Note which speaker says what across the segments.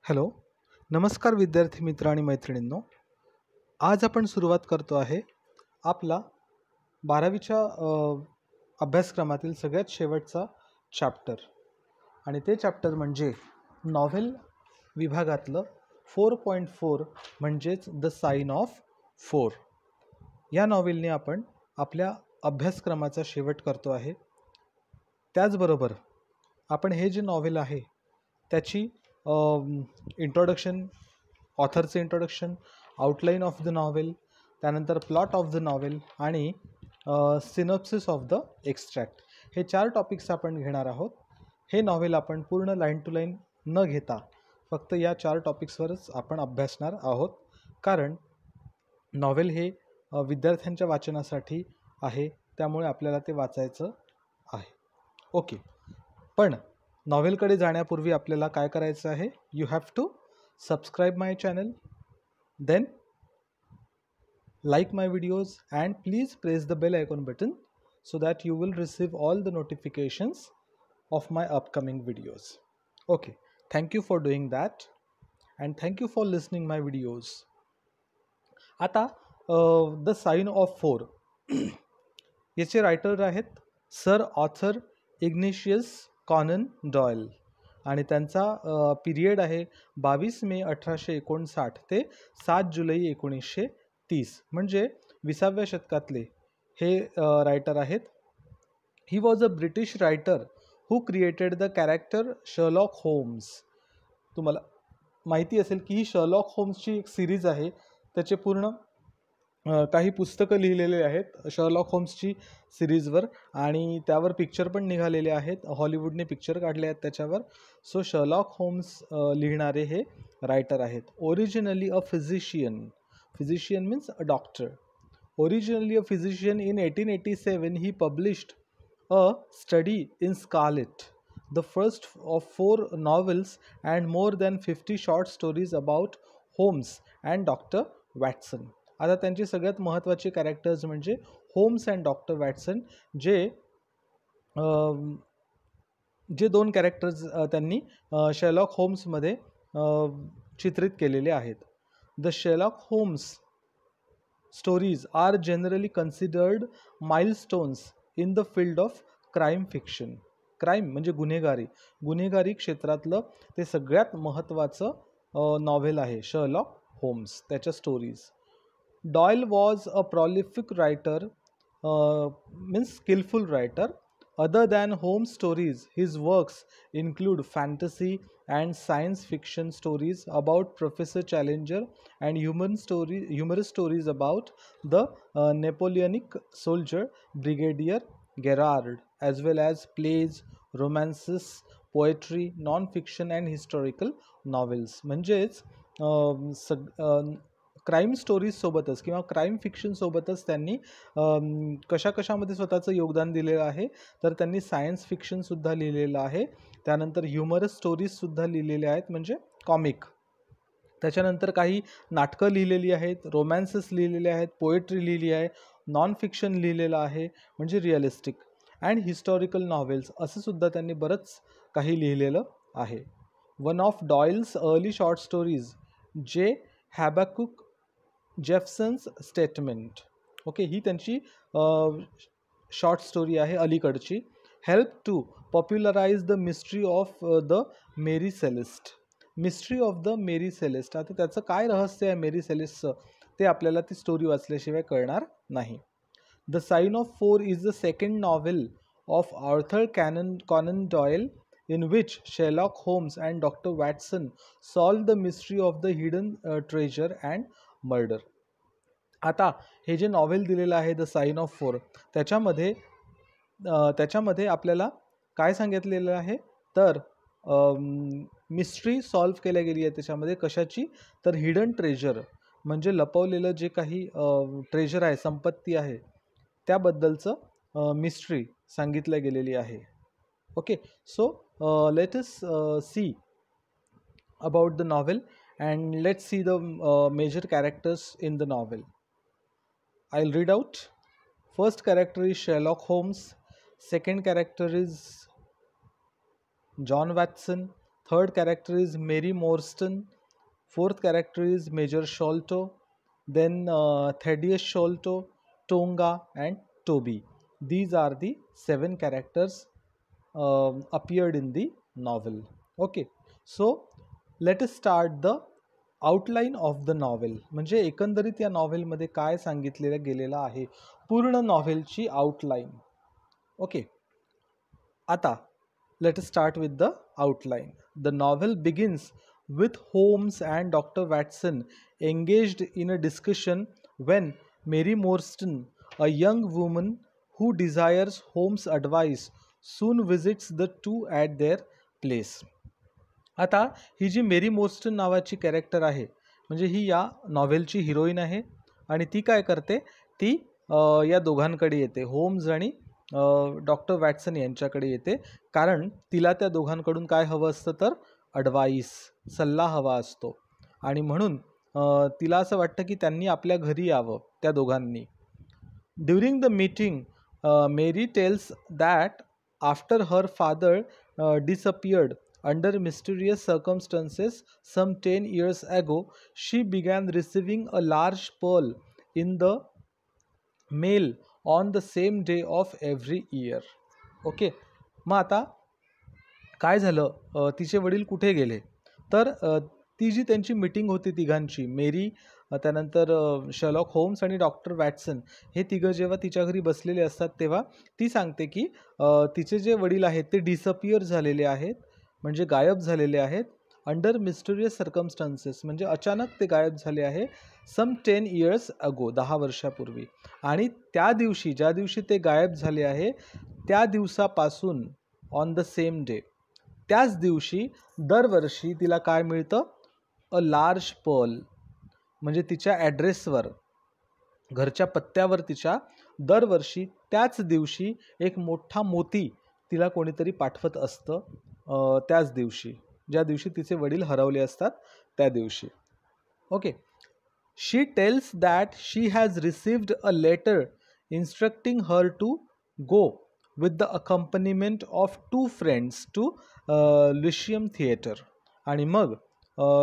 Speaker 1: Hello, नमस्कार विद्यार्थी मित्र आणि मैत्रिणींनो. आज आपण सुरुवात करतो आहे आपला 12वीच्या अभ्यासक्रमातील सगळ्यात शेवटचा चॅप्टर आणि ते चॅप्टर म्हणजे नॉव्हेल विभागातलं 4.4 म्हणजेच द साइन ऑफ 4. या नॉव्हेलने आपण आपल्या अभ्यासक्रमाचा शेवट करतो आहे. त्याचबरोबर आपण हे जे नॉव्हेल आहे त्याची इंट्रोडक्शन, ऑथरचे introduction, outline of the novel, त्यानंतर प्लॉट ऑफ द नॉव्हेल आणि सिनॉप्सिस ऑफ द एक्स्ट्रॅक्ट हे 4 टॉपिक्स आपण घेणार आहोत. हे नॉव्हेल आपण पूर्ण लाईन टू लाईन न घेता फक्त या 4 टॉपिक्सवरच आपण अभ्यासणार आहोत, कारण नॉव्हेल हे विद्यार्थ्यांच्या वाचनासाठी आहे, त्यामुळे आपल्याला ते वाचायचं आहे. ओके, पण नॉव्हेलकडे जाण्यापूर्वी आपल्याला काय करायचं आहे? You have to subscribe my channel, then like my videos and please press the bell icon button so that you will receive all the notifications of my upcoming videos. Okay, thank you for doing that and thank you for listening my videos. आता the sign of 4 याचे writer आहेत Sir Arthur Ignatius Conan Doyle आणि त्यांचा period आहे 22 मे 1859 ते 7 जुलै 1930, म्हणजे 20व्या शतकातले हे writer आहेत. He was a British writer who created the character Sherlock Holmes. तुम्हाला माहिती असेल की ही शर्लॉक होम्सची एक सिरीज आहे. त्याचे पूर्ण काही पुस्तकं लिहिलेले आहेत शर्लॉक होम्सची सिरीजवर आणि त्यावर पिक्चर पण निघालेले आहेत. हॉलिवूडने पिक्चर काढले आहेत त्याच्यावर. सो शर्लॉक होम्स लिहिणारे हे रायटर आहेत. Originally a physician means a doctor. Originally a physician in 1887 he published a study in Scarlet, the first of 4 novels and more than 50 short stories about Holmes and Dr. Watson. आता त्यांची सगळ्यात महत्त्वाची characters म्हणजे homes and doctor Watson, जे 2 characters त्यांनी Sherlock होम्समध्ये चित्रित केलेले आहेत. The Sherlock Holmes stories are generally considered milestones in the field of crime fiction. Crime म्हणजे गुन्हेगारी क्षेत्रातलं ते सगळ्यात महत्त्वाचं नॉव्हेल आहे शेरलॉक होम्स, त्याच्या stories. Doyle was a prolific writer, means skillful writer. Other than Holmes stories, his works include fantasy and science fiction stories about Professor Challenger and humorous stories about the Napoleonic soldier Brigadier Gerard, as well as plays, romances, poetry, non-fiction and historical novels. म्हणजेच crime स्टोरीजसोबतच किंवा crime फिक्शनसोबतच त्यांनी कशामध्ये स्वतःचं योगदान दिलेलं आहे, तर त्यांनी सायन्स फिक्शनसुद्धा लिहिलेलं आहे. त्यानंतर ह्युमरस स्टोरीजसुद्धा लिहिलेल्या आहेत म्हणजे कॉमिक. त्याच्यानंतर काही नाटकं लिहिलेली आहेत, रोमॅन्सेस लिहिलेले आहेत, पोएट्री लिहिली आहे, नॉन फिक्शन लिहिलेलं आहे म्हणजे रिअलिस्टिक, अँड हिस्टॉरिकल नॉव्हेल्स असं सुद्धा त्यांनी बरंच काही लिहिलेलं आहे. One of Doyle's early short stories जे हॅबाकुक जेफसन्स स्टेटमेंट, ओके, ही त्यांची शॉर्ट स्टोरी आहे अलीकडची. Help to popularize the mystery of the Mary Celeste. Mystery of the Mary Celeste, आता त्याचं काय रहस्य आहे मेरी सेलेस्टचं ते आपल्याला ती स्टोरी वाचल्याशिवाय कळणार नाही. The sign of 4 is the second novel of Arthur Conan Doyle in which Sherlock Holmes and Dr. Watson solve the mystery of the hidden treasure and murder. आता हे जे नॉव्हेल दिलेलं आहे द साइन ऑफ 4 त्याच्यामध्ये आपल्याला काय सांगितलेलं आहे, तर मिस्ट्री सॉल्व्ह केल्या गेली आहे त्याच्यामध्ये. कशाची? तर हिडन ट्रेजर म्हणजे लपवलेलं जे काही ट्रेजर आहे, संपत्ती आहे, त्याबद्दलचं मिस्ट्री सांगितल्या गेलेली आहे. Okay, so let us see about the novel and let's see the major characters in the novel. I'll read out. First character is Sherlock Holmes. Second character is John Watson. third character is Mary Morstan, fourth character is Major Sholto, then Thaddeus Sholto, Tonga and Toby. These are the 7 characters appeared in the novel. Okay, so let us start the outline of the novel. म्हणजे एकंदरीत या नॉव्हेलमध्ये काय सांगितलेलं गेलेलं आहे, पूर्ण नॉव्हेलची outline. Okay, आता let us start with the outline. The novel begins with Holmes and Dr. Watson engaged in a discussion when Mary Morstan, a young woman who desires Holmes' advice, soon visits the two at their place. आता ही जी मेरी मोर्स्टन नावाची character आहे, म्हणजे ही या नॉव्हेलची heroine आहे आणि ती काय करते, ती या दोघांकडे येते, होम्स आणि डॉक्टर वॅटसन यांच्याकडे येते. कारण तिला त्या दोघांकडून काय हवं असतं तर ॲडवाईस, सल्ला हवा असतो. आणि म्हणून तिला असं वाटतं की त्यांनी आपल्या घरी यावं त्या दोघांनी. During the meeting Mary tells that after her father disappeared under mysterious circumstances some 10 years ago, she began receiving a large pearl in the mail on the same day of every year. Okay, मग आता काय झालं, तिचे वडील कुठे गेले तर ती जी त्यांची मीटिंग होती तिघांची, मेरी, त्यानंतर शर्लॉक होम्स आणि डॉक्टर वॅटसन, हे तिघं जेव्हा तिच्या घरी बसलेले असतात तेव्हा ती सांगते की तिचे जे वडील आहेत ते डिसअपियर झालेले आहेत, म्हणजे गायब झालेले आहेत. अंडर मिस्टेरियस सर्कमस्टान्सेस म्हणजे अचानक ते गायब झाले आहे. सम 10 years अगो, 10 वर्षापूर्वी. आणि त्या दिवशी, ज्या दिवशी ते गायब झाले आहे त्या दिवसापासून ऑन द सेम डे, त्याच दिवशी दरवर्षी तिला काय मिळतं, अ लार्ज पर्ल, म्हणजे तिच्या ॲड्रेसवर, घरच्या पत्त्यावर तिच्या दरवर्षी त्याच दिवशी एक मोठा मोती तिला कोणीतरी पाठवत असतं, त्याच दिवशी, ज्या दिवशी तिचे वडील हरवले असतात त्या दिवशी. Okay, she tells that she has received a letter instructing her to go with the accompaniment of 2 friends to Lyceum Theatre. आणि मग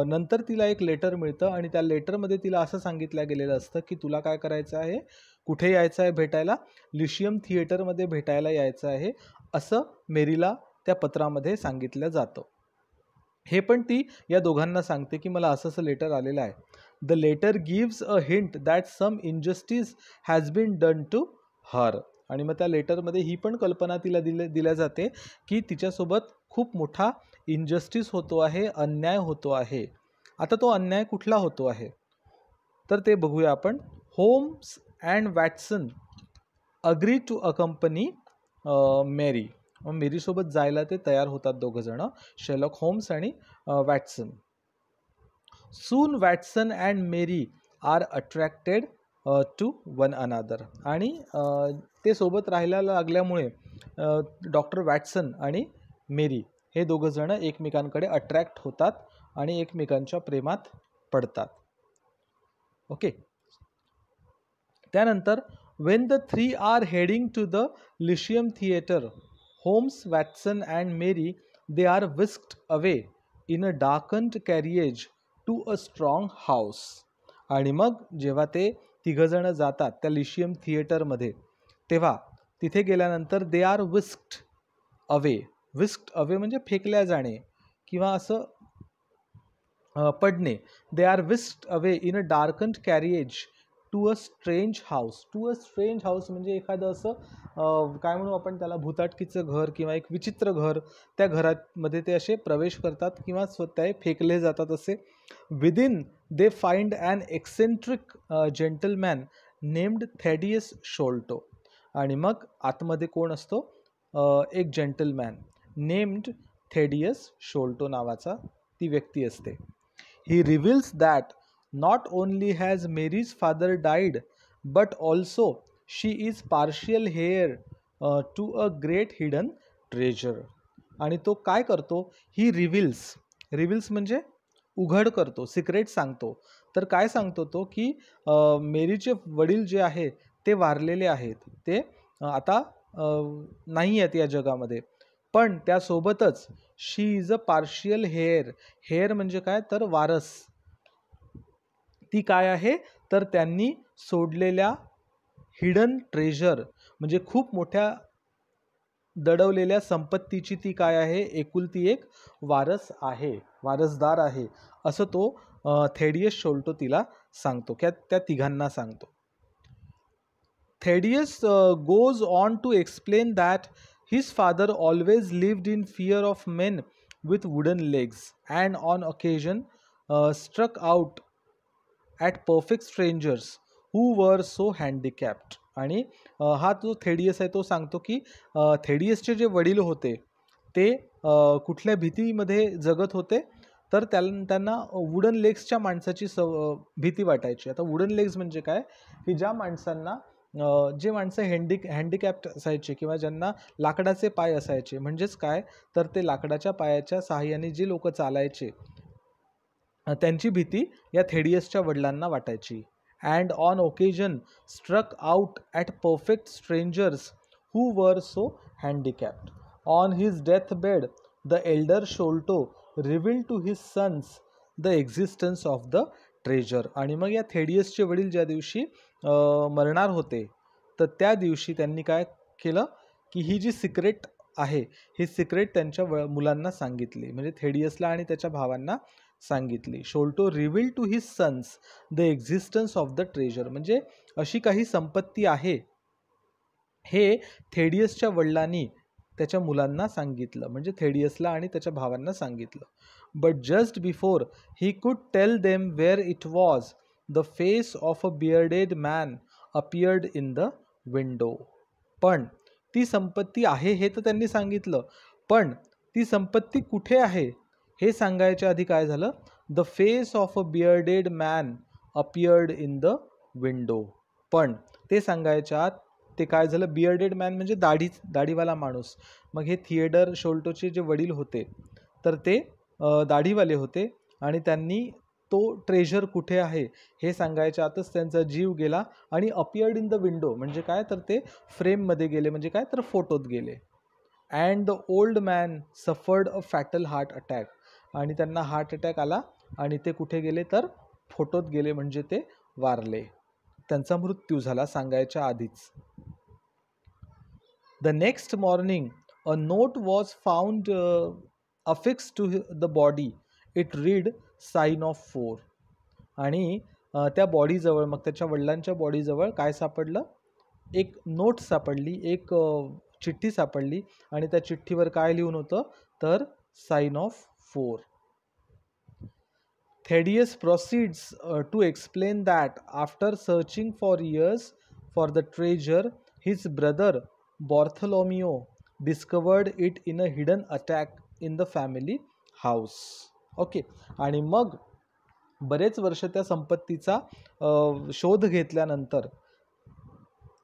Speaker 1: नंतर तिला एक लेटर मिळतं आणि त्या लेटरमध्ये तिला असं सांगितलं गेलेलं असतं की तुला काय करायचं आहे, कुठे यायचं आहे भेटायला, लिशियम थिएटरमध्ये भेटायला यायचं आहे, असं मेरीला त्या पत्रामध्ये सांगितलं जातं. हे पण ती या दोघांना सांगते की मला असं असं लेटर आलेलं आहे. The letter gives a hint that some injustice has been done to her. आणि मग त्या लेटरमध्ये ही पण कल्पना तिला दिल्या जाते की तिच्यासोबत खूप मोठा इनजस्टिस होतो आहे, अन्याय होतो आहे. आता तो अन्याय कुठला होतो आहे तर ते बघूया आपण. Holmes and Watson agree to accompany Mary. मेरीसोबत जायला ते तयार होतात दोघं जण, शेर्लॉक होम्स आणि Watson. Soon Watson and Mary are attracted to one another. आणि ते सोबत राहायला लागल्यामुळे डॉक्टर वॅटसन आणि मेरी हे दोघं जण एकमेकांकडे अट्रॅक्ट होतात आणि एकमेकांच्या प्रेमात पडतात. ओके, त्यानंतर when the 3 are heading to the Lyceum Theatre, Holmes, Watson and Mary, they are whisked away in a darkened carriage to a strong house. आणि मग जेव्हा ते तिघजण जातात त्या लिशियम थिएटरमध्ये तेव्हा तिथे गेल्यानंतर they are whisked away. Whisked away म्हणजे फेकल्या जाणे किंवा असं पडणे. They are whisked away in a darkened carriage to a strange house. To a strange house म्हणजे एखादं असं काय म्हणू आपण त्याला, भुताटकीचं घर किंवा एक विचित्र घर. त्या घरामध्ये ते असे प्रवेश करतात किंवा स्वतः फेकले जातात असे. Within they find an eccentric gentleman named Thaddeus Sholto. आणि मग आतमध्ये कोण असतो, एक जेंटलमॅन नेम्ड थॅडियस शोल्टो नावाचा ती व्यक्ती असते. He reveals that not only has Mary's father died, but also she is partial heir to a great hidden treasure. आणि तो काय करतो, ही रिव्हिल्स म्हणजे उघड करतो, सिक्रेट सांगतो. तर काय सांगतो तो की मेरीचे वडील जे आहे ते वारलेले आहेत, ते आता नाही आहेत या जगामध्ये, पण त्यासोबतच she is a partial heir. Heir म्हणजे काय तर वारस. ती काय आहे तर त्यांनी सोडलेल्या हिडन ट्रेजर म्हणजे खूप मोठ्या दडवलेल्या संपत्तीची ती काय आहे, एकुलती एक वारस आहे, वारसदार आहे, असं तो थेडियस शोल्टो तिला सांगतो, त्या तिघांना सांगतो. Thaddeus goes on to explain that his father always lived in fear of men with wooden legs and on occasion struck out at perfect strangers who were so handicapped. आणि हा जो थेडियस आहे तो सांगतो की थेडियसचे जे वडील होते ते कुठल्या भीतीमध्ये जगत होते तर त्यांना वुडन लेग्सच्या माणसाची भीती वाटायची. आता वुडन लेग्स म्हणजे काय की ज्या माणसांना जे माणसं हँडिकॅप्ट असायचे किंवा ज्यांना लाकडाचे पाय असायचे, म्हणजेच काय तर ते लाकडाच्या पायाच्या सहाय्याने जे लोक चालायचे त्यांची भीती या थेडियसच्या वडिलांना वाटायची. And on occasion struck out at perfect strangers who were so handicapped. On his death bed the elder Sholto reveal to his sons the existence of the treasure. आणि मग या थेडियसचे वडील ज्या दिवशी मरणार होते तर त्या दिवशी त्यांनी काय केलं की ही जी सिक्रेट आहे ही सिक्रेट त्यांच्या मुलांना सांगितली, म्हणजे थेडियसला आणि त्याच्या भावांना सांगितली. Sholto reveal to his sons the existence of the treasure, म्हणजे अशी काही संपत्ती आहे हे थेडियसच्या वडिलांनी त्याच्या मुलांना सांगितलं, म्हणजे थेडियसला आणि त्याच्या भावांना सांगितलं. But just before he could tell them where it was the face of a bearded man appeared in the window. पण ती संपत्ती आहे हे तर त्यांनी सांगितलं, पण ती संपत्ती कुठे आहे हे सांगायच्या आधी काय झालं, the face of a bearded man appeared in the window. पण ते सांगायच्या आत ते काय झालं, बियर्डेड मॅन म्हणजे दाढीवाला माणूस. मग हे थिएडर शोल्टोचे जे वडील होते तर ते दाढीवाले होते आणि त्यांनी तो ट्रेजर कुठे आहे हे सांगायच्या आतच त्यांचा जीव गेला आणि अपियर्ड इन द विंडो म्हणजे काय तर ते फ्रेममध्ये गेले, म्हणजे काय तर फोटोत गेले. And the old man suffered a fatal heart attack. आणि त्यांना हार्ट अटॅक आला आणि ते कुठे गेले तर फोटोत गेले, म्हणजे ते वारले, त्यांचा मृत्यू झाला सांगायच्या आधीच. The next morning a note was found affixed to the body. It read sign of 4. आणि त्या बॉडीजवळ, मग त्याच्या वडिलांच्या बॉडीजवळ काय सापडलं, एक नोट सापडली, एक चिठ्ठी सापडली आणि त्या चिठ्ठीवर काय लिहून होतं तर sign of 4. Thaddeus proceeds to explain that after searching for years for the treasure, his brother Bartholomew discovered it in a hidden attack in the family house. Okay, आणि मग बरेच वर्ष त्या संपत्तीचा शोध घेतल्यानंतर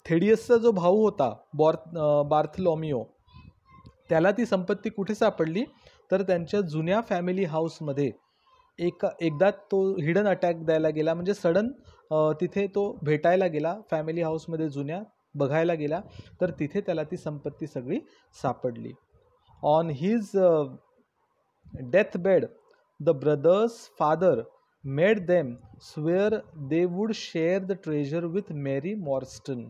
Speaker 1: थेडियसचा जो भाऊ होता बार्थलोमिओ, त्याला ती संपत्ती कुठे सापडली तर त्यांच्या जुन्या फॅमिली हाऊसमध्ये. एकदा तो हिडन अटॅक द्यायला गेला, म्हणजे सडन तिथे तो भेटायला गेला फॅमिली हाऊसमध्ये जुन्या, बघायला गेला तर तिथे त्याला ती संपत्ती सगळी सापडली. On his death bed the brothers father made them swear they would share the treasure with Mary Morstan.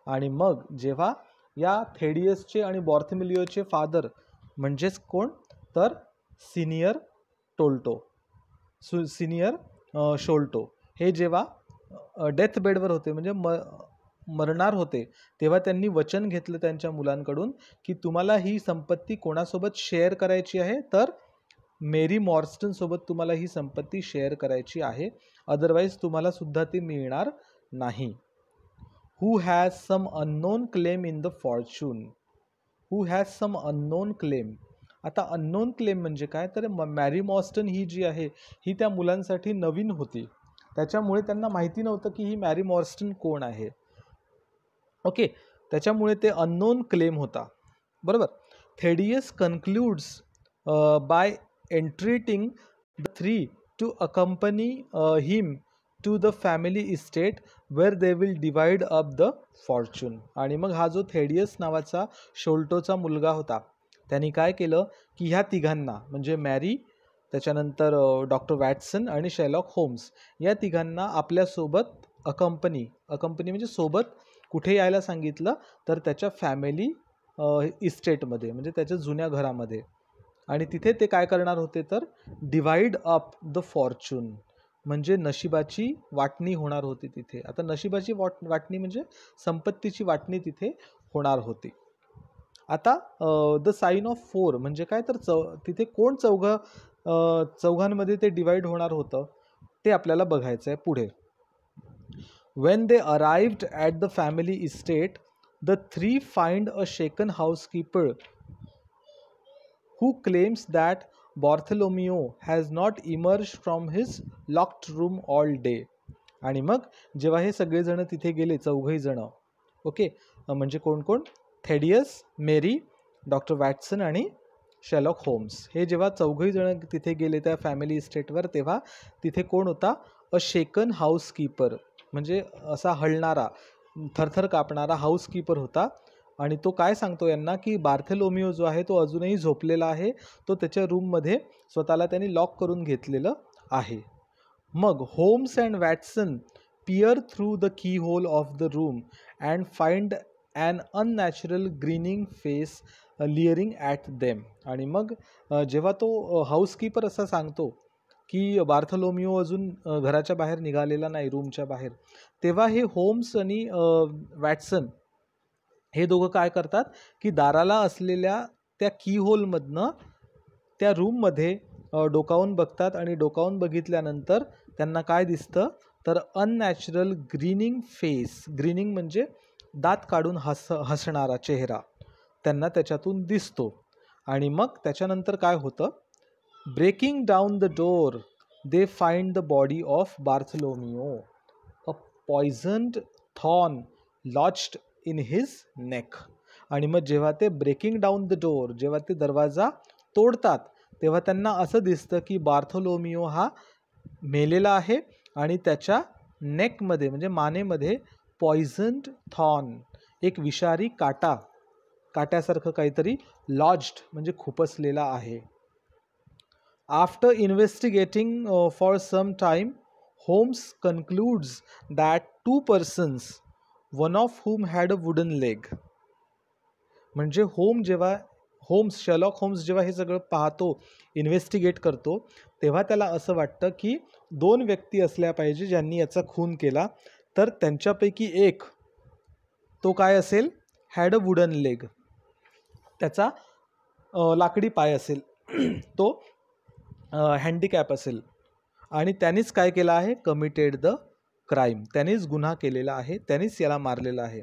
Speaker 1: आणि मग जेव्हा या थेडियसचे आणि बॉर्थोमिलिओचे फादर म्हणजेच कोण तर सिनियर शोल्टो हे जेव्हा डेथ बेडवर होते, म्हणजे मरणार होते, तेव्हा त्यांनी वचन घेतलं त्यांच्या मुलांकडून की तुम्हाला ही संपत्ती कोणासोबत शेअर करायची आहे तर मेरी मॉर्स्टन सोबत तुम्हाला ही संपत्ती शेअर करायची आहे, अदरवाईज तुम्हाला सुद्धा ती मिळणार नाही. Who has some unknown claim in the fortune. Who has some unknown claim. आता अननोन क्लेम म्हणजे काय तर मॅरी मॉर्स्टन ही जी आहे ही त्या मुलांसाठी नवीन होती, त्याच्यामुळे त्यांना माहिती नव्हतं की ही मॅरी मॉर्स्टन कोण आहे. ओके, त्याच्यामुळे ते अननोन क्लेम होता, बरोबर. Thaddeus concludes by entreating the 3 to accompany him to the family estate where they will divide up the fortune. आणि मग हा जो थेडियस नावाचा शोल्टोचा मुलगा होता त्यांनी काय केलं की ह्या तिघांना म्हणजे मॅरी, त्याच्यानंतर डॉक्टर वॅटसन आणि शेरलॉक होम्स या तिघांना आपल्यासोबत अकंपनी म्हणजे सोबत कुठे यायला सांगितलं, तर त्याच्या फॅमिली इस्टेटमध्ये म्हणजे त्याच्या जुन्या घरामध्ये. आणि तिथे ते काय करणार होते, तर डिवाइड अप द फॉर्च्यून म्हणजे नशिबाची वाटणी होणार होती तिथे. आता नशिबाची वाटणी म्हणजे संपत्तीची वाटणी तिथे होणार होती. आता द साइन ऑफ 4 म्हणजे काय, तर तिथे कोण चौघांमध्ये ते डिवाइड होणार होतं ते आपल्याला बघायचं आहे पुढे. When they arrived at the family estate, the three find a shaken housekeeper who claims that Bartholomew has not emerged from his locked room all day. आणि मग जेव्हा हे सगळेजण तिथे गेले, चौघही जण, ओके, म्हणजे कोण कोण, थेडियस, मेरी, डॉक्टर वॅटसन आणि शेरलॉक होम्स, हे जेव्हा चौघही जण तिथे गेले त्या फॅमिली इस्टेटवर, तेव्हा तिथे कोण होता, अ शेकन हाऊसकीपर म्हणजे असा हलणारा, थरथर कापणारा हाऊसकीपर होता. आणि तो काय सांगतो यांना की बार्थोलोमिओ जो आहे तो अजूनही झोपलेला आहे, तो त्याच्या रूममध्ये स्वतःला त्यांनी लॉक करून घेतलेलं आहे. मग Holmes and Watson peer through the keyhole of the room and find an unnatural grinning face leering at them. आणि मग जेव्हा तो हाऊसकीपर असा सांगतो की बार्थोलोमिओ अजून घराच्या बाहेर निघालेला नाही, रूमच्या बाहेर, तेव्हा हे होम्स आणि वॅटसन हे दोघं काय करतात की दाराला असलेल्या त्या की होलमधनं त्या रूममध्ये डोकावून बघतात. आणि डोकावून बघितल्यानंतर त्यांना काय दिसतं, तर अननॅचरल ग्रीनिंग फेस, ग्रीनिंग म्हणजे दात काढून हसणारा चेहरा त्यांना त्याच्यातून दिसतो. आणि मग त्याच्यानंतर काय होतं, breaking down the door they find the body of Bartholomew, a poisoned thorn lodged in his neck. आणि मग जेव्हा ते ब्रेकिंग डाऊन द डोअर, जेव्हा ते दरवाजा तोडतात, तेव्हा त्यांना असं दिसतं की बार्थोलोमिओ हा मेलेला आहे आणि त्याच्या नेकमध्ये म्हणजे मानेमध्ये पॉइझन्ड थॉर्न, एक विषारी काट्यासारखं काहीतरी लॉज्ड म्हणजे खुपसलेला आहे. After investigating for some time, Holmes concludes that 2 persons, one of whom had a wooden leg. म्हणजे शेरलॉक होम्स जेव्हा हे सगळं पाहतो, इन्व्हेस्टिगेट करतो, तेव्हा त्याला असं वाटतं की 2 व्यक्ती असल्या पाहिजे ज्यांनी याचा खून केला. तर त्यांच्यापैकी एक, तो काय असेल, हॅड अ वुडन लेग, त्याचा लाकडी पाय असेल, तो हँडिकॅप असेल आणि त्यांनीच काय केलं आहे, कमिटेड द क्राईम, त्यांनीच गुन्हा केलेला आहे, त्यांनीच याला मारलेलं आहे.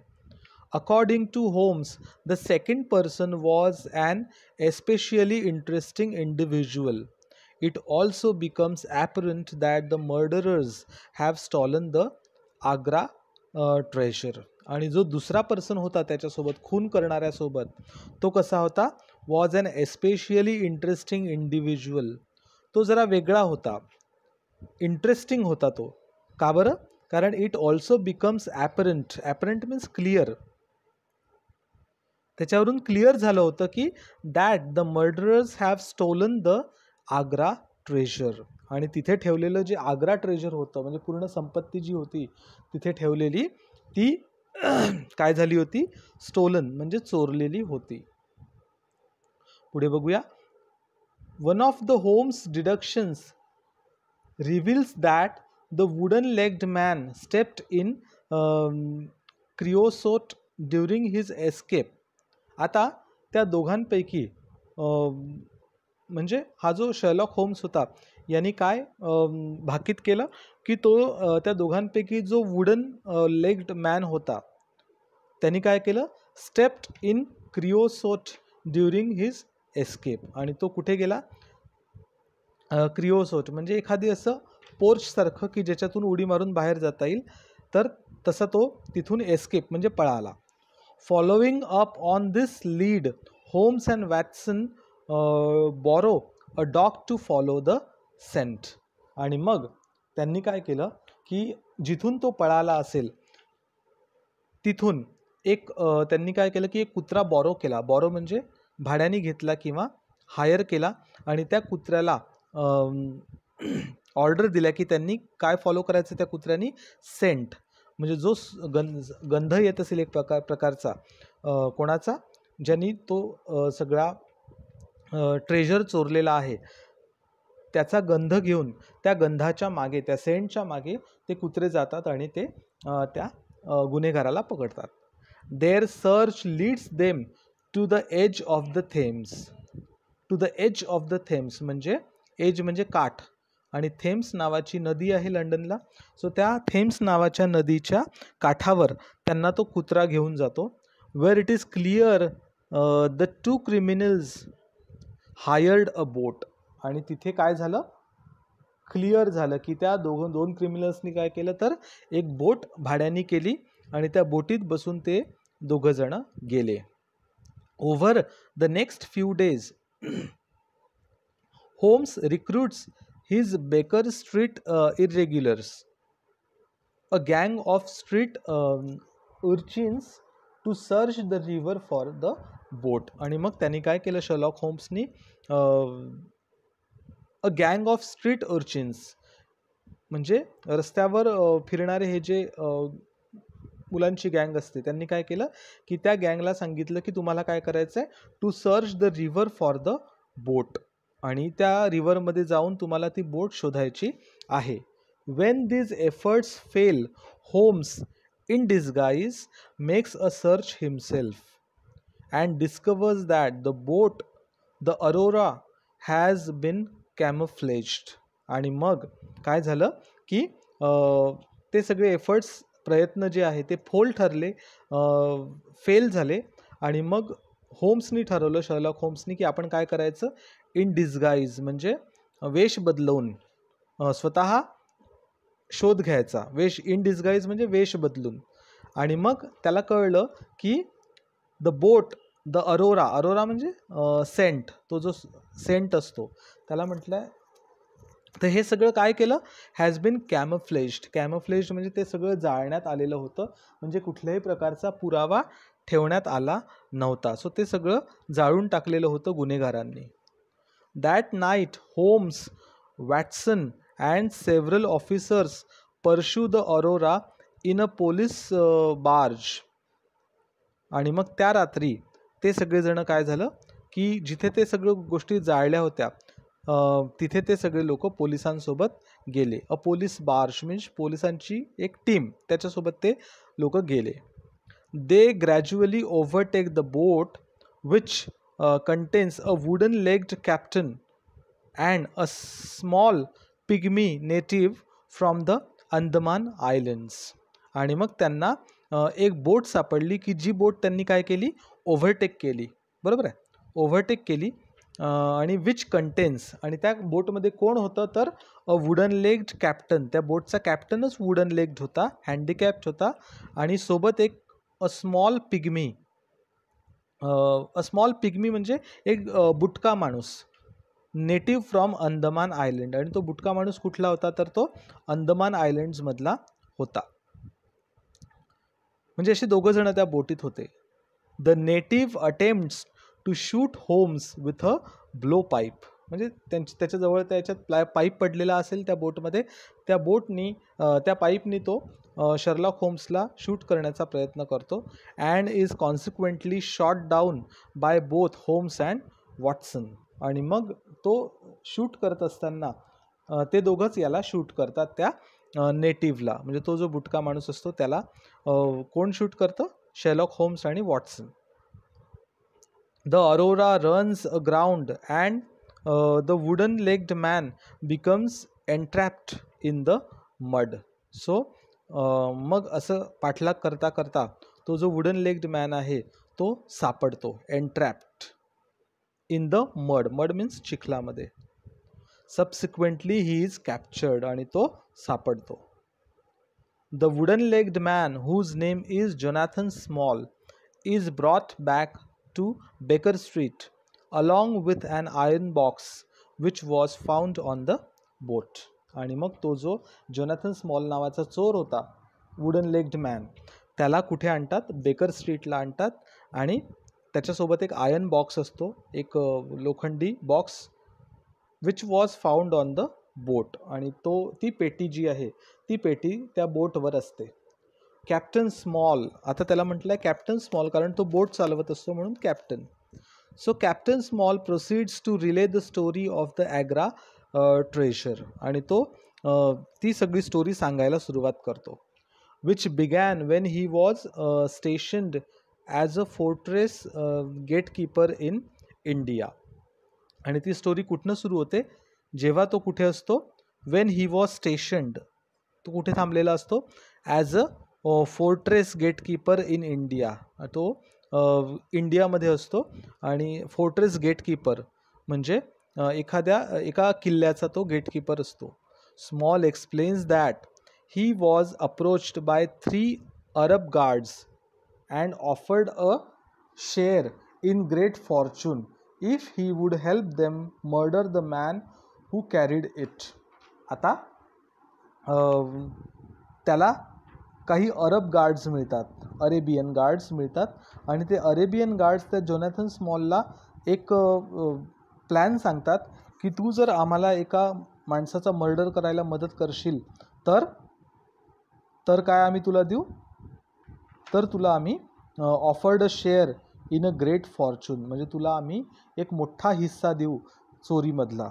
Speaker 1: According to Holmes, the second person was an especially interesting individual. It also becomes apparent that the murderers have stolen the Agra treasure. आणि जो दुसरा पर्सन होता त्याच्यासोबत, खून करणाऱ्यासोबत, तो कसा होता, was and especially interesting individual. तो जरा वेगळा होता, इंटरेस्टिंग होता तो. का बरं, कारण it also becomes apparent means clear, त्याच्यावरून क्लिअर झालं होतं की that the murderers have stolen the Agra treasure. आणि तिथे ठेवलेलं जे आग्रा ट्रेजर होतं, म्हणजे पूर्ण संपत्ती जी होती तिथे ठेवलेली, ती काय झाली होती, स्टोलन म्हणजे चोरलेली होती. पुढे बघूया. One of the Holmes deductions reveals that the wooden legged man stepped in creosote during his escape. आता त्या दोघांपैकी म्हणजे हा जो शेरलॉक होम्स होता, यांनी काय भाकीत केलं की तो त्या दोघांपैकी जो वुडन लेग्ड मॅन होता, त्यांनी काय केलं, stepped in creosote during his escape. आणि तो कुठे गेला, क्रिओसोट म्हणजे एखादी असं पोर्चसारखं की ज्याच्यातून उडी मारून बाहेर जाता येईल, तर तसा तो तिथून एस्केप म्हणजे पळाला. Following up on this lead, Holmes and Watson borrow a dog to follow the scent. आणि मग त्यांनी काय केलं की जिथून तो पळाला असेल तिथून त्यांनी काय केलं की एक कुत्रा बॉरो केला. बॉरो म्हणजे भाड्याने घेतला किंवा हायर केला आणि त्या कुत्र्याला ऑर्डर दिल्या की त्यांनी काय फॉलो करायचं त्या कुत्र्यांनी, सेंट, म्हणजे जो गंध येत असेल एक प्रकारचा कोणाचा, ज्यांनी तो सगळा ट्रेजर चोरलेला आहे त्याचा गंध घेऊन त्या गंधाच्या मागे, त्या सेंटच्या मागे ते कुत्रे जातात आणि ते त्या गुन्हेगाराला पकडतात. Their search leads them to the edge of the Thames. To the edge of the Thames म्हणजे एज म्हणजे काठ, आणि थेम्स नावाची नदी आहे लंडनला. सो त्या थेम्स नावाच्या नदीच्या काठावर त्यांना तो कुत्रा घेऊन जातो. Where it is clear the two criminals hired a boat. आणि तिथे काय झालं, क्लिअर झालं की त्या दोन क्रिमिनल्सनी काय केलं तर एक बोट भाड्याने केली आणि त्या बोटीत बसून ते दोघं जण गेले. Over the next few days Holmes recruits his Baker Street irregulars, a गँग of street urchins to search the river for the boat. आणि मग त्यांनी काय केलं शर्लॉक होम्सनी, अ गँग ऑफ स्ट्रीट उर्चिन्स म्हणजे रस्त्यावर फिरणारे हे जे मुलांची गँग असते, त्यांनी काय केलं की त्या गँगला सांगितलं की तुम्हाला काय करायचं आहे, to search the river for the boat, आणि त्या रिव्हरमध्ये जाऊन तुम्हाला ती बोट शोधायची आहे. When these efforts fail, Holmes in disguise makes a search himself and discovers that the boat, the Aurora, has been camouflaged. आणि मग काय झालं की ते सगळे एफर्ट्स, प्रयत्न जे आहे ते फोल ठरले, फेल झाले. आणि मग होम्सनी ठरवलं, शर्लॉक होम्सनी, की आपण काय करायचं, इन डिस्गाइज म्हणजे वेश बदलवून स्वतः शोध घ्यायचा. वेश, इन डिस्गाइज म्हणजे वेश बदलून. आणि मग त्याला कळलं की the boat, the Arora, Arora म्हणजे सेंट, तो जो सेंट असतो त्याला म्हटलं आहे. तर हे सगळं काय केलं, हॅज बीन कॅमोफ्लेज्ड. कॅमोफ्लेज्ड म्हणजे ते सगळं जाळण्यात आलेलं होतं, म्हणजे कुठल्याही प्रकारचा पुरावा ठेवण्यात आला नव्हता. सो ते सगळं जाळून टाकलेलं होतं गुन्हेगारांनी. That night Holmes, Watson and several officers pursue the Aurora in a police barge. आणि मग त्या रात्री ते सगळेजण काय झालं की जिथे ते सगळं गोष्टी जाळल्या होत्या तिथे ते सगळे लोक पोलिसांसोबत गेले. अ पोलीस बार्ज मीन्स पोलिसांची एक टीम, त्याच्यासोबत ते लोक गेले. They gradually overtake the boat which contains a wooden legged captain and a small pygmy native from the Andaman Islands. आणि मग त्यांना एक बोट सापडली की जी बोट त्यांनी काय केली, ओव्हरटेक केली. बरोबर आहे, ओव्हरटेक केली. आणि विच कंटेन्स, आणि त्या बोटमध्ये कोण होतं तर अ वुडन लेग्ड कॅप्टन. त्या बोटचा कॅप्टनच वुडन लेग्ड होता, हँडिकॅप्ड होता. आणि सोबत एक अ स्मॉल पिग्मी. अ स्मॉल पिग्मी म्हणजे एक बुटका माणूस, नेटिव्ह फ्रॉम अंदमान आयलँड. आणि तो बुटका माणूस कुठला होता तर तो अंदमान आयलँड्समधला होता. म्हणजे असे दोघं जण त्या बोटीत होते. The native attempts to shoot Holmes with a blowpipe. म्हणजे त्याच्याजवळ त्याच्यात पाईप पडलेला असेल त्या बोटमध्ये, त्या बोटनी, त्या पाईपनी तो शर्लॉक होम्सला शूट करण्याचा प्रयत्न करतो. And is consequently shot down by both Holmes and Watson. आणि मग तो शूट करत असताना ते दोघंच याला शूट करतात, त्या नेटिव्हला. म्हणजे तो जो बुटका माणूस असतो त्याला कोण शूट करतं, शेर्लॉक होम्स आणि Watson. The Aurora runs aground and the wooden legged man becomes entrapped in the mud. So मग असं पाठलाग करता करता तो जो वुडन लेग्ड मॅन आहे तो सापडतो, entrapped in the mud. Mud means चिखलामध्ये. सबसिक्वेंटली ही इज कॅप्चर्ड, आणि तो सापडतो. The wooden legged man, whose name is Jonathan Small, is brought back to Baker Street along with an iron box which was found on the boat. आणि मग तो जो Jonathan small नावाचा चोर होता, वुडन लेग्ड मॅन, त्याला कुठे आणतात, बेकर स्ट्रीटला आणतात. आणि त्याच्यासोबत एक आयर्न बॉक्स असतो, एक लोखंडी box which was found on the boat, आणि ती पेटी जी आहे ती पेटी त्या बोटवर असते. कॅप्टन स्मॉल, आता त्याला म्हटलं आहे कॅप्टन स्मॉल कारण तो बोट चालवत असतो म्हणून captain. So captain Small proceeds to relay the story of the Agra treasure, आणि तो ती सगळी स्टोरी सांगायला सुरुवात करतो. Which began when he was stationed as a fortress gatekeeper in India. आणि ती स्टोरी कुठनं सुरू होते, जेव्हा तो कुठे असतो, वेन ही वॉज स्टेशन्ड, तो कुठे थांबलेला असतो, as a fortress gatekeeper in India, तो इंडियामध्ये असतो. आणि फोर्ट्रेस गेटकीपर म्हणजे एका किल्ल्याचा तो गेटकीपर असतो. Small explains that he was approached by 3 Arab guards and offered a share in great fortune if he would help them murder the man who carried it. आता त्याला काही अरब गार्ड्स मिळतात, Arabian guards मिळतात, आणि ते Arabian guards त्या Jonathan स्मॉलला एक प्लॅन सांगतात की तू जर आम्हाला एका माणसाचा मर्डर करायला मदत करशील तर काय आम्ही तुला देऊ, तर तुला आम्ही offered a share in a great fortune, म्हणजे तुला आम्ही एक मोठा हिस्सा देऊ चोरीमधला.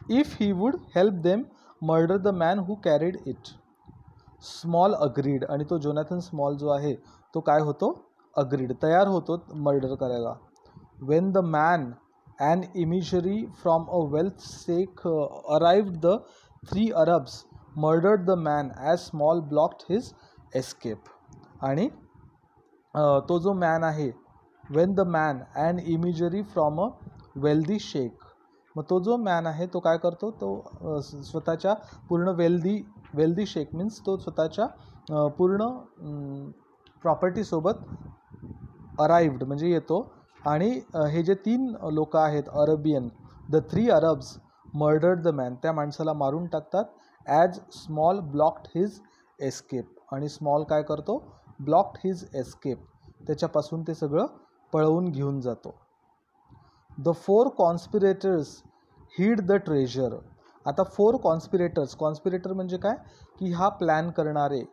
Speaker 1: If he would help them murder the man who carried it. Small agreed, आणि तो जोनाथन स्मॉल जो आहे तो काय होतो, अग्रीड, तयार होतो मर्डर करायला. When the man and emissary from a wealth sheikh arrived the 3 Arabs murdered the man as Small blocked his escape. आणि तो जो मॅन आहे, when the man and emissary from a wealthy sheikh, मग तो जो man आहे तो काय करतो, तो स्वतःच्या पूर्ण वेल्दी शेख मीन्स तो स्वतःच्या पूर्ण प्रॉपर्टीसोबत अराइव्ड म्हणजे येतो, आणि हे जे 3 लोक आहेत Arabian, the 3 Arabs murdered the man, त्या माणसाला मारून टाकतात, as Small blocked his escape, आणि स्मॉल काय करतो, ब्लॉक्ड हिज एस्केप, त्याच्यापासून ते सगळं पळवून घेऊन जातो. द 4 कॉन्स्पिरेटर्स हिड द ट्रेजर. आता 4 कॉन्स्पिरेटर म्हणजे काय, की हा प्लॅन करणारे,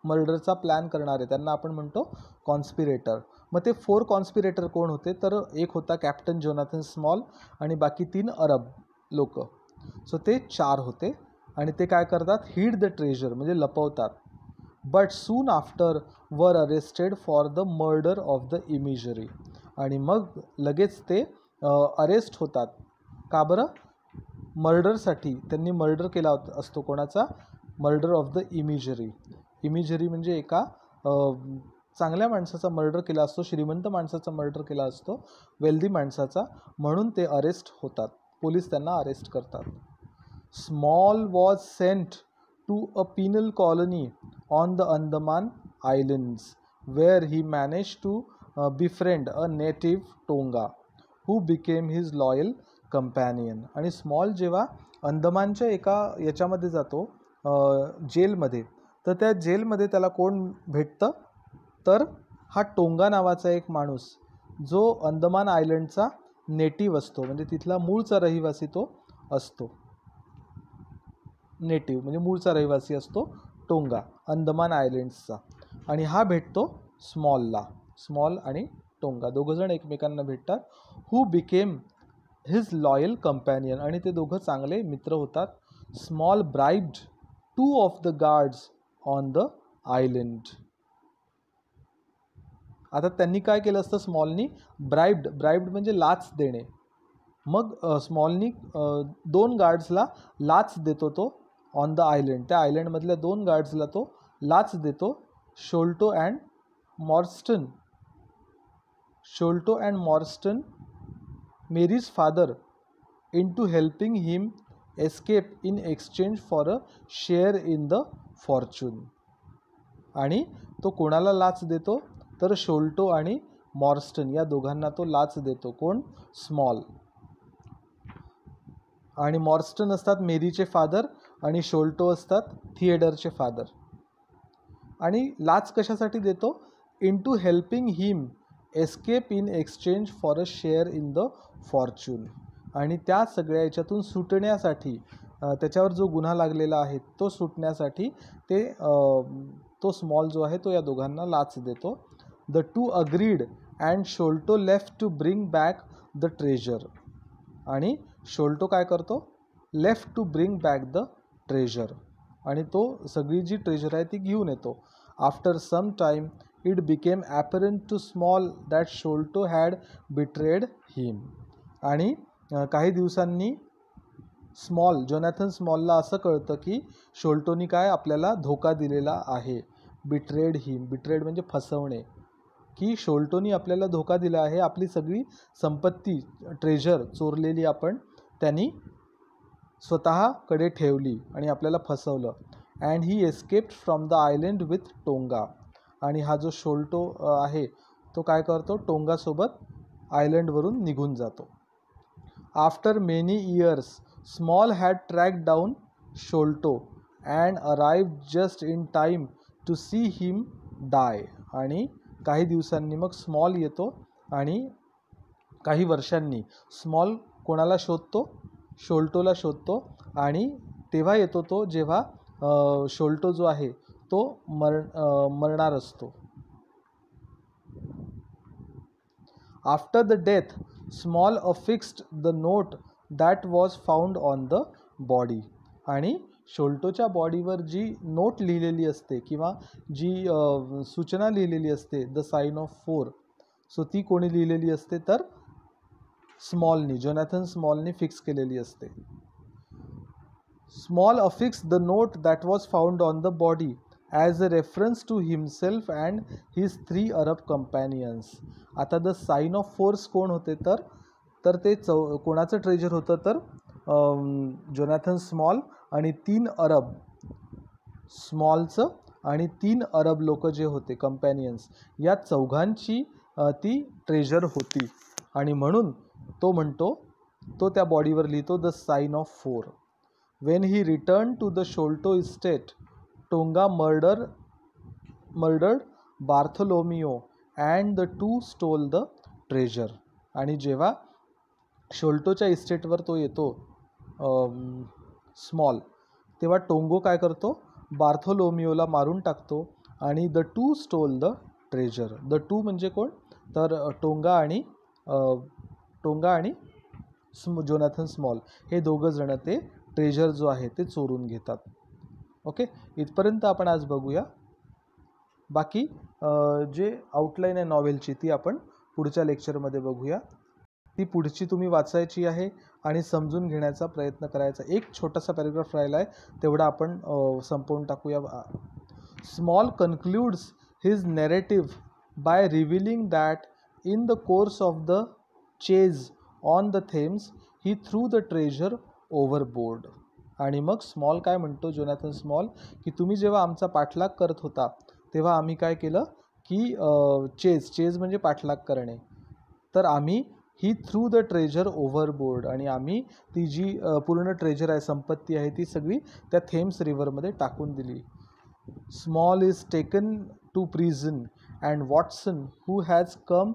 Speaker 1: मर्डरचा प्लॅन करणारे, त्यांना आपण म्हणतो कॉन्स्पिरेटर. मग ते 4 कॉन्स्पिरेटर कोण होते, तर एक होता कॅप्टन जोनाथन स्मॉल आणि बाकी 3 अरब लोक. सो ते 4 होते, आणि ते काय करतात, हिड द ट्रेजर म्हणजे लपवतात. But soon after were arrested for the murder of the emissary. आणि मग लगेच ते अरेस्ट होतात. का बरं, मर्डरसाठी. त्यांनी मर्डर केला असतो, कोणाचा, मर्डर ऑफ द इमिजरी. इमिजरी म्हणजे एका चांगल्या माणसाचा मर्डर केला असतो, श्रीमंत माणसाचा मर्डर केला असतो, वेल्दी माणसाचा, म्हणून ते अरेस्ट होतात, पोलीस त्यांना अरेस्ट करतात. Small was sent to a penal colony on the Andaman islands where he manage to befriend a native Tonga who became his loyal companion. आणि स्मॉल जेव्हा अंदमानच्या एका याच्यामध्ये जातो, जेलमध्ये, तर त्या जेलमध्ये त्याला कोण भेटतं, तर हा टोंगा नावाचा एक माणूस, जो अंदमान आयलंडचा नेटिव्ह असतो, म्हणजे तिथला मूळचा रहिवासी तो असतो. नेटिव्ह म्हणजे मूळचा रहिवासी असतो टोंगा, अंदमान आयलँड्सचा. आणि हा भेटतो स्मॉलला. स्मॉल आणि टोंगा दोघंजण एकमेकांना भेटतात. हू बिकेम हिज लॉयल कंपॅनियन, आणि ते दोघं चांगले मित्र होतात. Small bribed 2 of the guards on the island. आता त्यांनी काय केलं असतं, स्मॉलनी ब्राइब्ड म्हणजे लाच देणे. मग स्मॉलनी 2 गार्ड्सला लाच देतो तो ऑन द आयलँड. त्या आयलँडमधल्या 2 गार्ड्सला तो लाच देतो. Sholto and Morstan Mary's father into helping him escape in exchange for a share in the fortune. आणि तो कोणाला लाच देतो, तर शोल्टो आणि मॉर्स्टन या दोघांना तो लाच देतो. कोण, स्मॉल. आणि मॉर्स्टन असतात मेरीचे फादर, आणि शोल्टो असतात थिएडरचे फादर. आणि लाच कशासाठी देतो, into helping him escape in exchange for a share in the fortune. आणि त्या सगळ्या याच्यातून सुटण्यासाठी त्याच्यावर जो गुन्हा लागलेला आहे तो सुटण्यासाठी तो स्मॉल जो आहे तो या दोघांना लाच देतो. The two agreed and Sholto left to bring back the treasure. आणि शोल्टो काय करतो, left to bring back the treasure, आणि तो सगळी जी ट्रेजर आहे ती घेऊन येतो. After some time it became apparent to Small that Sholto had betrayed him. आणि काही दिवसांनी जोनॅथन स्मॉलला असं कळतं की शोल्टोनी काय आपल्याला धोका दिलेला आहे. बिट्रेड हिम, बिट्रेड म्हणजे फसवणे, की शोल्टोनी आपल्याला धोका दिला आहे, आपली सगळी संपत्ती ट्रेजर चोरलेली त्यांनी स्वतःकडे ठेवली आणि आपल्याला फसवलं. And he escaped from the island with tonga. आणि हा जो शोल्टो आहे तो काय करतो, टोंगासोबत आयलंडवरून निघून जातो. After many years Small had track down Sholto and arrived just in time to see him die. आणि काही दिवसांनी मग स्मॉल येतो आणि काही वर्षांनी स्मॉल कोणाला शोधतो, शोल्टोला शोधतो. आणि तेव्हा येतो तो जेव्हा शोल्टो जो आहे तो मरणार असतो. After the death Small affixed the note that was found on the body. आणि शोल्टोच्या बॉडीवर जी नोट लिहिलेली असते किंवा जी सूचना लिहिलेली असते, द साइन ऑफ 4, सो ती कोणी लिहिलेली असते तर स्मॉलनी, जोनॅथन स्मॉलनी फिक्स केलेली असते. Small affixed the note that was found on the body as a reference to himself and his 3 Arab companions. आता द साइन ऑफ 4 कोण होते तर ते कोणाचं ट्रेजर होतं तर जोनॅथन स्मॉल आणि 3 अरब, स्मॉलचं आणि 3 अरब लोक जे होते कंपॅनियन्स, या चौघांची ती ट्रेजर होती. आणि म्हणून तो म्हणतो, तो त्या बॉडीवर लिहितो the sign of 4. When he return to the Sholto estate Tonga murdered Bartholomew and the 2 stole the treasure. आणि जेव्हा शोल्टोच्या इस्टेटवर तो येतो स्मॉल, तेव्हा टोंगो काय करतो, बार्थोलोमिओला मारून टाकतो आणि the 2 stole the treasure. The 2 म्हणजे कोण तर टोंगा आणि जोनॅथन स्मॉल हे दोघं जण ते ट्रेजर जो आहे ते चोरून घेतात. ओके, इथपर्यंत आपण आज बघूया. बाकी जे आउटलाईन आहे नॉवेलची ती आपण पुढच्या लेक्चरमध्ये बघूया. ती पुढची तुम्ही वाचायची आहे आणि समजून घेण्याचा प्रयत्न करायचा. एक छोटासा पॅरेग्राफ राहिला आहे, तेवढा आपण संपवून टाकूया. Small concludes his narrative by revealing that in the course of the chase on the Thames he threw the treasure overboard. आणि मग स्मॉल काय म्हणतो, जोनॅथन स्मॉल, की तुम्ही जेव्हा आमचा पाठलाग करत होता तेव्हा आम्ही काय केलं की चेज म्हणजे पाठलाग करणे, तर आम्ही ही थ्रू द ट्रेजर ओव्हरबोर्ड, आणि आम्ही ती जी पूर्ण ट्रेजर आहे, संपत्ती आहे, ती सगळी त्या थेम्स रिव्हरमध्ये टाकून दिली. Small is taken to prison and Watson who has come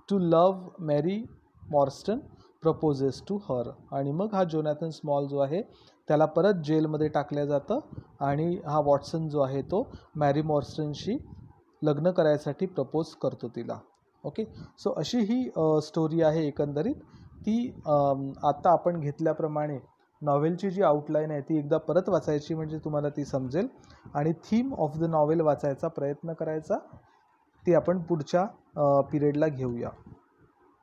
Speaker 1: to love Mary Morstan proposes to her. आणि मग हा जोनॅथन स्मॉल जो आहे त्याला परत जेलमध्ये टाकलं जातं आणि हा वॉटसन जो आहे तो मॅरी मॉर्स्टनशी लग्न करायसाठी प्रपोज करतो तिला. ओके, सो अशी ही स्टोरी आहे एकंदरीत. ती आत्ता आपण घेतल्याप्रमाणे नॉवेलची जी आउटलाईन आहे ती एकदा परत वाचायची, म्हणजे तुम्हाला ती समजेल, आणि थीम ऑफ द नॉवेल वाचायचा प्रयत्न करायचा. ती आपण पुढच्या पिरियडला घेऊया.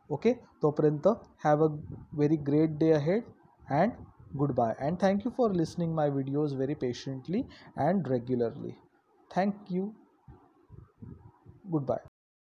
Speaker 1: ओके, तोपर्यंत have a very great day ahead and goodbye, and thank you for listening my videos very patiently and regularly. Thank you. Goodbye.